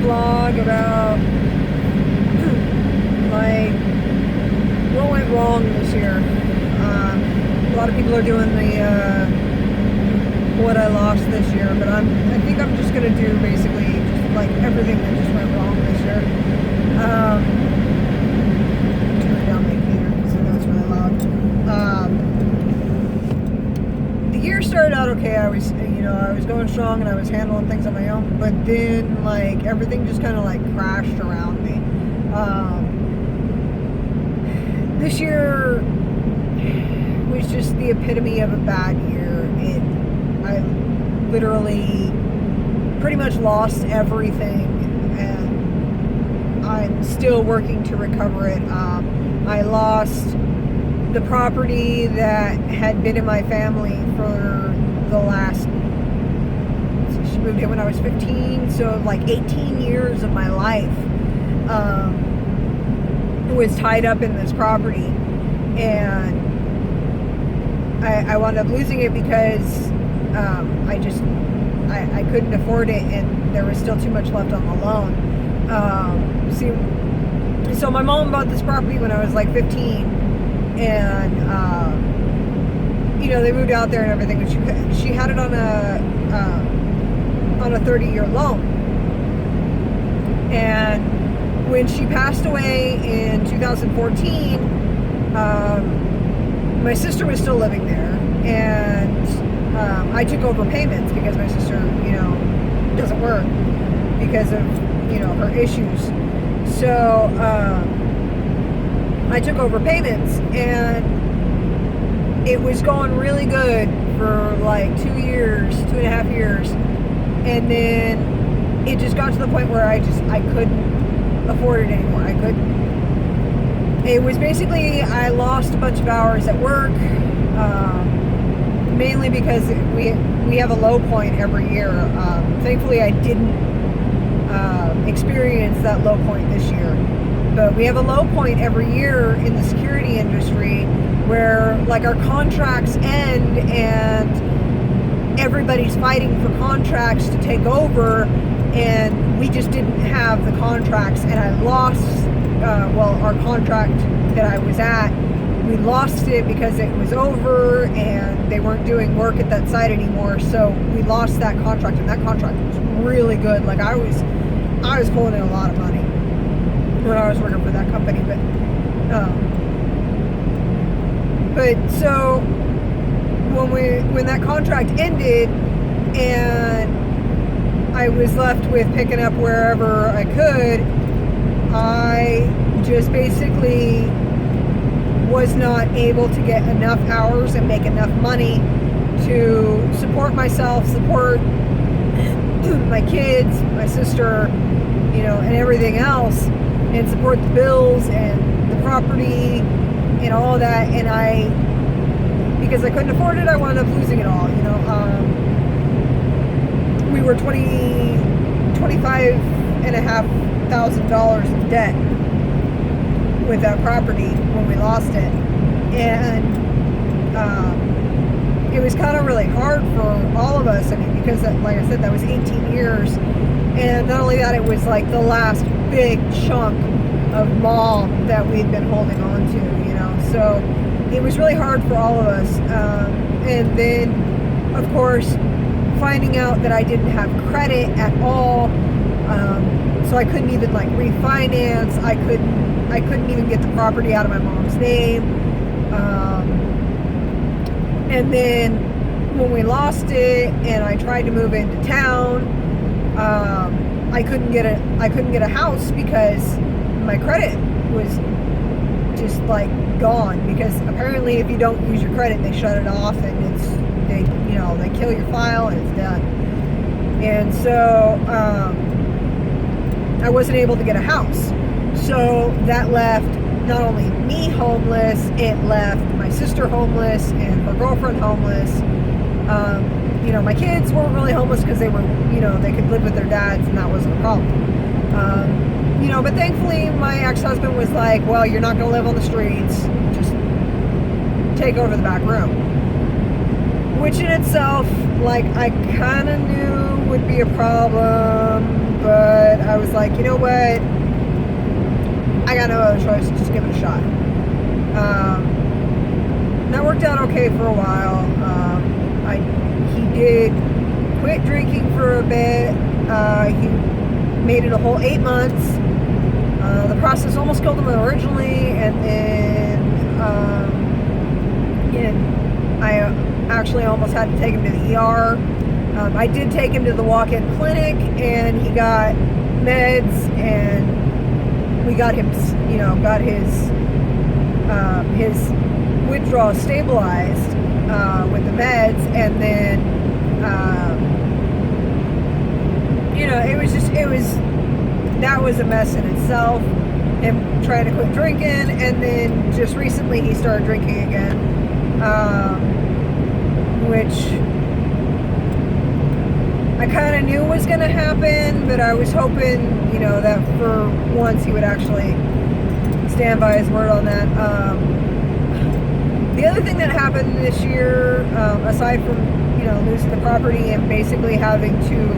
vlog about like what went wrong this year. A lot of people are doing the what I lost this year, but I think I'm just gonna do basically just like everything that just went wrong this year. Turn down my heater because I know it's really loud. The year started out okay. I was going strong and I was handling things on my own, but then like everything just kind of like crashed around me. This year was just the epitome of a bad year. I literally pretty much lost everything, and I'm still working to recover it. I lost the property that had been in my family for the last, she moved in when I was 15, so like 18 years of my life was tied up in this property, and I wound up losing it because I couldn't afford it, and there was still too much left on the loan. So my mom bought this property when I was like 15, and they moved out there and everything, but she had it on a 30-year loan. And when she passed away in 2014, my sister was still living there, and I took over payments because my sister, doesn't work because of, her issues. So I took over payments, and it was going really good for like 2.5 years. And then it just got to the point where I couldn't afford it anymore. I couldn't. It was basically, I lost a bunch of hours at work, mainly because we have a low point every year. Thankfully, I didn't experience that low point this year. But we have a low point every year in the security industry where like our contracts end and everybody's fighting for contracts to take over, and we just didn't have the contracts, and I lost our contract that I was at, we lost it because it was over and they weren't doing work at that site anymore. So we lost that contract, and that contract was really good. Like I was pulling in a lot of money when I was working for that company. But so when that contract ended and I was left with picking up wherever I could, I just basically was not able to get enough hours and make enough money to support myself, support my kids, my sister, and everything else, and support the bills and the property and all that. And because I couldn't afford it, I wound up losing it all. We were $25,500 in debt with that property when we lost it, and it was kind of really hard for all of us. I mean, because like I said, that was 18 years, and not only that, it was like the last big chunk of mom that we'd been holding on to, so it was really hard for all of us. And then, of course, finding out that I didn't have credit at all, so I couldn't even like refinance. I couldn't even get the property out of my mom's name. And then when we lost it and I tried to move into town, I couldn't get a house because my credit was just like gone, because apparently if you don't use your credit, they shut it off, and they kill your file and it's done. And so I wasn't able to get a house. So that left not only me homeless, it left my sister homeless and her girlfriend homeless. My kids weren't really homeless because they were, they could live with their dads, and that wasn't a problem. But thankfully my ex-husband was like, well, you're not going to live on the streets, just take over the back room. Which in itself, like, I kind of knew would be a problem, but I was like, you know what? I got no other choice. Just give it a shot. That worked out okay for a while. He did quit drinking for a bit. He made it a whole 8 months. The process almost killed him originally, and then I actually almost had to take him to the ER. I did take him to the walk-in clinic, and he got meds, and we got him, got his withdrawal stabilized with the meds, and then that was a mess in itself. Him trying to quit drinking, and then just recently he started drinking again, which I kind of knew was going to happen, but I was hoping, that for once he would actually stand by his word on that. The other thing that happened this year, aside from, losing the property and basically having to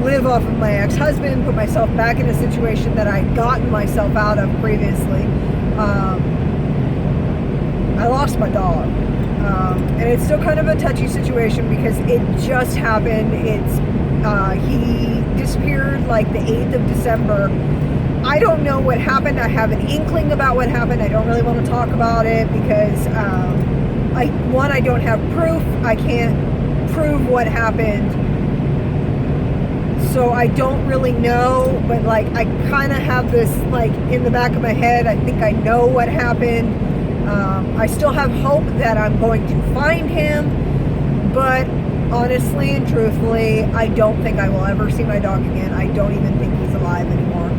live off of my ex-husband, put myself back in a situation that I'd gotten myself out of previously, I lost my dog. And it's still kind of a touchy situation because it just happened. He disappeared like the 8th of December. I don't know what happened. I have an inkling about what happened. I don't really want to talk about it because I don't have proof. I can't prove what happened. So I don't really know, but like I kind of have this like in the back of my head. I think I know what happened. I still have hope that I'm going to find him, but honestly and truthfully, I don't think I will ever see my dog again. I don't even think he's alive anymore.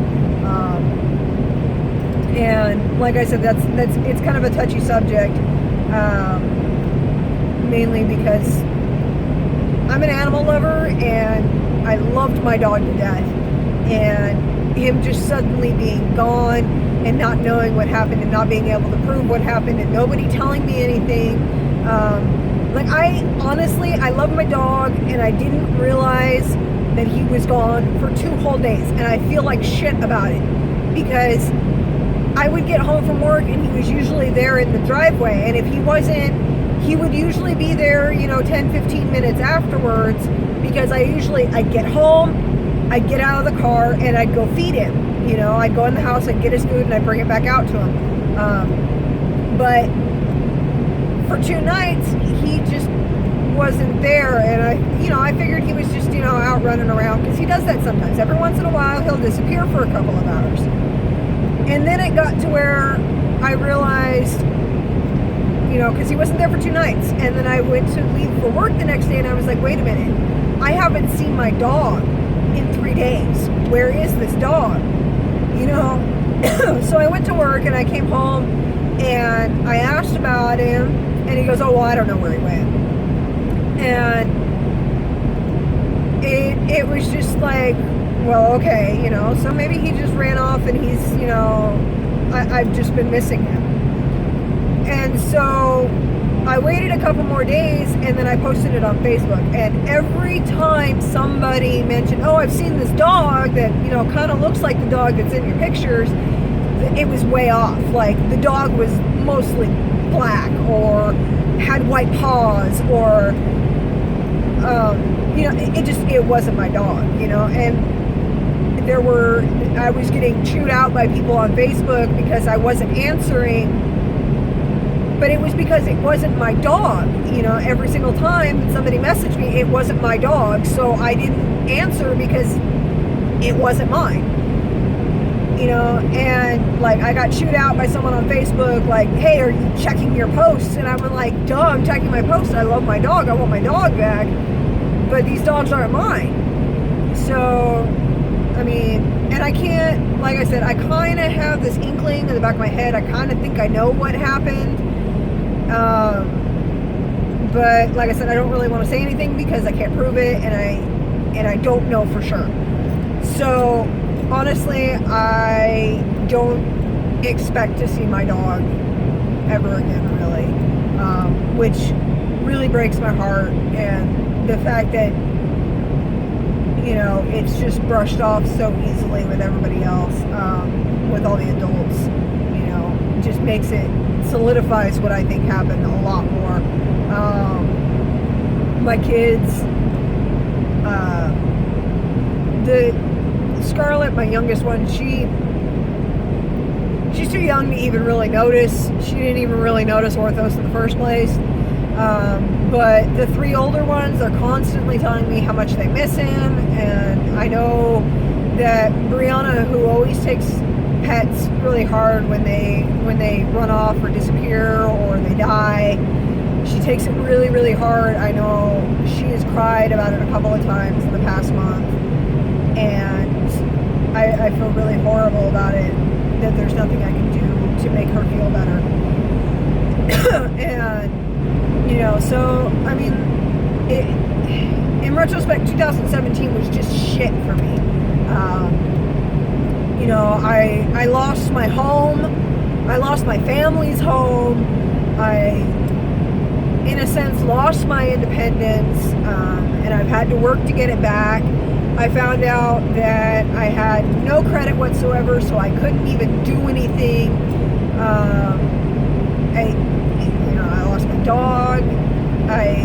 And like I said, it's kind of a touchy subject, mainly because I'm an animal lover and I loved my dog to death, and him just suddenly being gone and not knowing what happened and not being able to prove what happened and nobody telling me anything. I love my dog, and I didn't realize that he was gone for 2 whole days, and I feel like shit about it because I would get home from work and he was usually there in the driveway, and if he wasn't, he would usually be there, 10-15 minutes afterwards, because I'd get home, I'd get out of the car, and I'd go feed him. I'd go in the house, I'd get his food, and I'd bring it back out to him. But for 2 nights, he just wasn't there, and I figured he was just, out running around, because he does that sometimes. Every once in a while, he'll disappear for a couple of hours. And then it got to where I realized, because he wasn't there for 2 nights, and then I went to leave for work the next day, and I was like, wait a minute, I haven't seen my dog in 3 days. Where is this dog? So I went to work, and I came home, and I asked about him, and he goes, oh, well, I don't know where he went. And it was just like, well, okay, so maybe he just ran off, and he's, I've just been missing him. And so I waited a couple more days, and then I posted it on Facebook, and every time somebody mentioned, oh, I've seen this dog that, kind of looks like the dog that's in your pictures, it was way off. Like, the dog was mostly black, or had white paws, or, it wasn't my dog, and I was getting chewed out by people on Facebook because I wasn't answering. But it was because it wasn't my dog. Every single time that somebody messaged me, it wasn't my dog. So I didn't answer because it wasn't mine. And like I got chewed out by someone on Facebook, like, hey, are you checking your posts? And I was like, duh, I'm checking my posts. I love my dog. I want my dog back. But these dogs aren't mine. So, and I can't, like I said, I kind of have this inkling in the back of my head. I kind of think I know what happened. But like I said, I don't really want to say anything because I can't prove it, and I don't know for sure. So honestly, I don't expect to see my dog ever again, really, which really breaks my heart. And the fact that it's just brushed off so easily with everybody else, with all the adults. It just makes it, solidifies what I think happened a lot more. My kids, the Scarlett, my youngest one, she's too young to even really notice. She didn't even really notice orthos in the first place. But the 3 older ones are constantly telling me how much they miss him, and I know that Brianna, who always takes pets really hard when they run off or disappear or they die, she takes it really, really hard. I know she has cried about it a couple of times in the past month, and I feel really horrible about it, that there's nothing I can do to make her feel better. And so I mean, in retrospect, 2017 was just shit for me. I lost my home, I lost my family's home, I, in a sense, lost my independence, and I've had to work to get it back. I found out that I had no credit whatsoever, so I couldn't even do anything. I lost my dog. I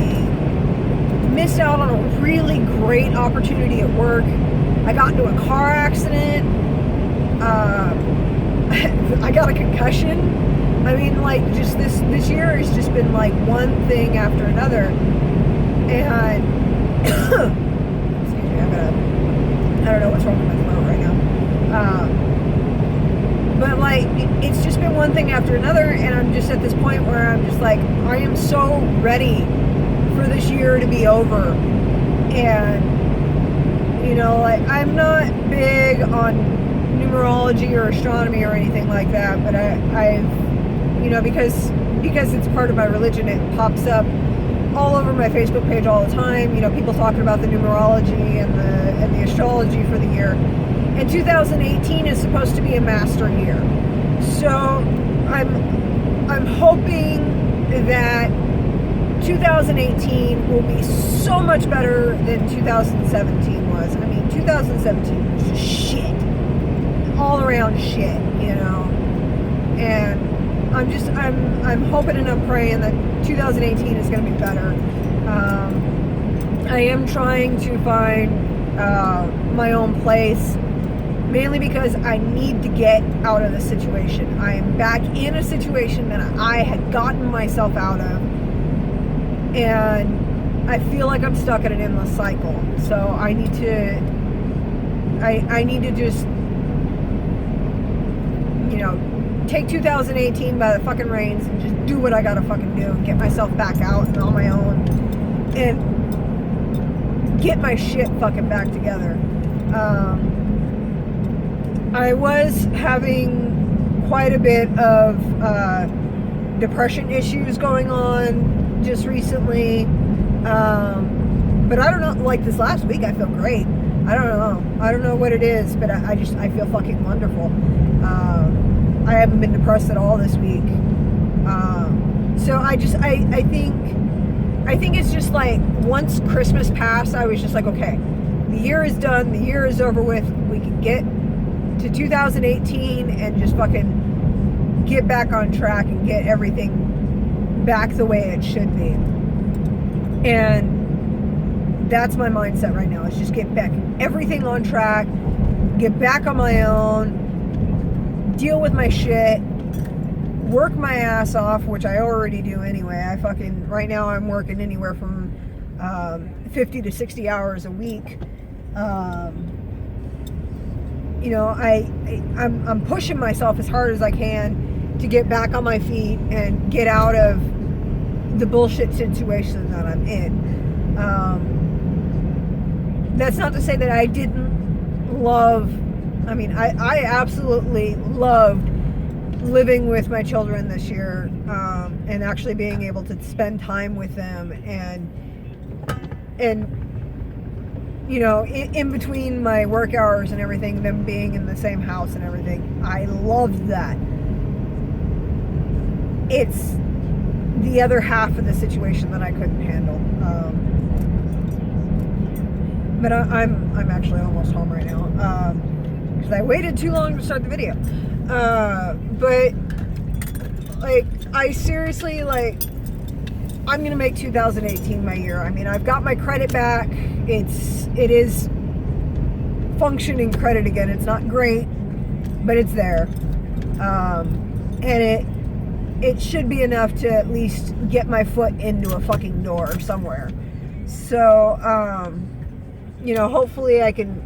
missed out on a really great opportunity at work. I got into a car accident. I got a concussion. I mean, like, just this year has just been like one thing after another. And excuse me, I don't know what's wrong with my throat right now. But like, it's just been one thing after another, and I'm just at this point where I'm just like, I am so ready for this year to be over. And like, I'm not big on numerology or astronomy or anything like that, but I've because it's part of my religion, it pops up all over my Facebook page all the time. People talking about the numerology and the astrology for the year. And 2018 is supposed to be a master year. So I'm hoping that 2018 will be so much better than 2017 was. I mean, 2017 was just shit. All around shit, And I'm hoping and I'm praying that 2018 is going to be better. I am trying to find my own place, mainly because I need to get out of the situation. I am back in a situation that I had gotten myself out of, and I feel like I'm stuck in an endless cycle. So I need to just take 2018 by the fucking reins and just do what I gotta fucking do and get myself back out and on my own and get my shit fucking back together. I was having quite a bit of depression issues going on just recently, but I don't know, like this last week I feel great. I don't know what it is, but I feel fucking wonderful. I haven't been depressed at all this week. So I think it's just like, once Christmas passed, I was just like, okay, the year is done, the year is over with, we can get to 2018 and just fucking get back on track and get everything back the way it should be. And that's my mindset right now, is just get back everything on track, get back on my own, deal with my shit, work my ass off, which I already do anyway. Right now I'm working anywhere from 50 to 60 hours a week. I'm pushing myself as hard as I can to get back on my feet and get out of the bullshit situation that I'm in. That's not to say that I didn't love, I absolutely loved living with my children this year, and actually being able to spend time with them, and in between my work hours and everything, them being in the same house and everything. I loved that. It's the other half of the situation that I couldn't handle. But I'm actually almost home right now because I waited too long to start the video. But like, I seriously, like, I'm gonna make 2018 my year. I mean, I've got my credit back. It is functioning credit again. It's not great, but it's there, and it should be enough to at least get my foot into a fucking door somewhere. So, you know, hopefully I can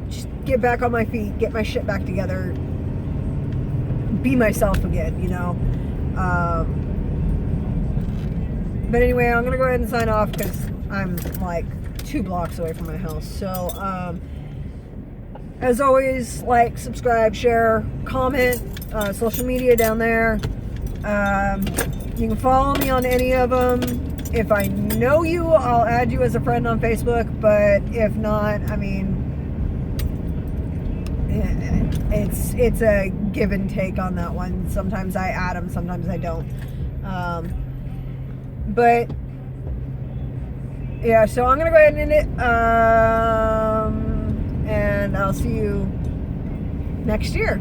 just get back on my feet, get my shit back together, be myself again, you know. But anyway, I'm gonna go ahead and sign off because I'm like 2 blocks away from my house. So, as always, like, subscribe, share, comment, social media down there. You can follow me on any of them. If I know you, I'll add you as a friend on Facebook, but if not, I mean, it's a give and take on that one. Sometimes I add them, sometimes I don't. But yeah, so I'm gonna go ahead and end it, and I'll see you next year.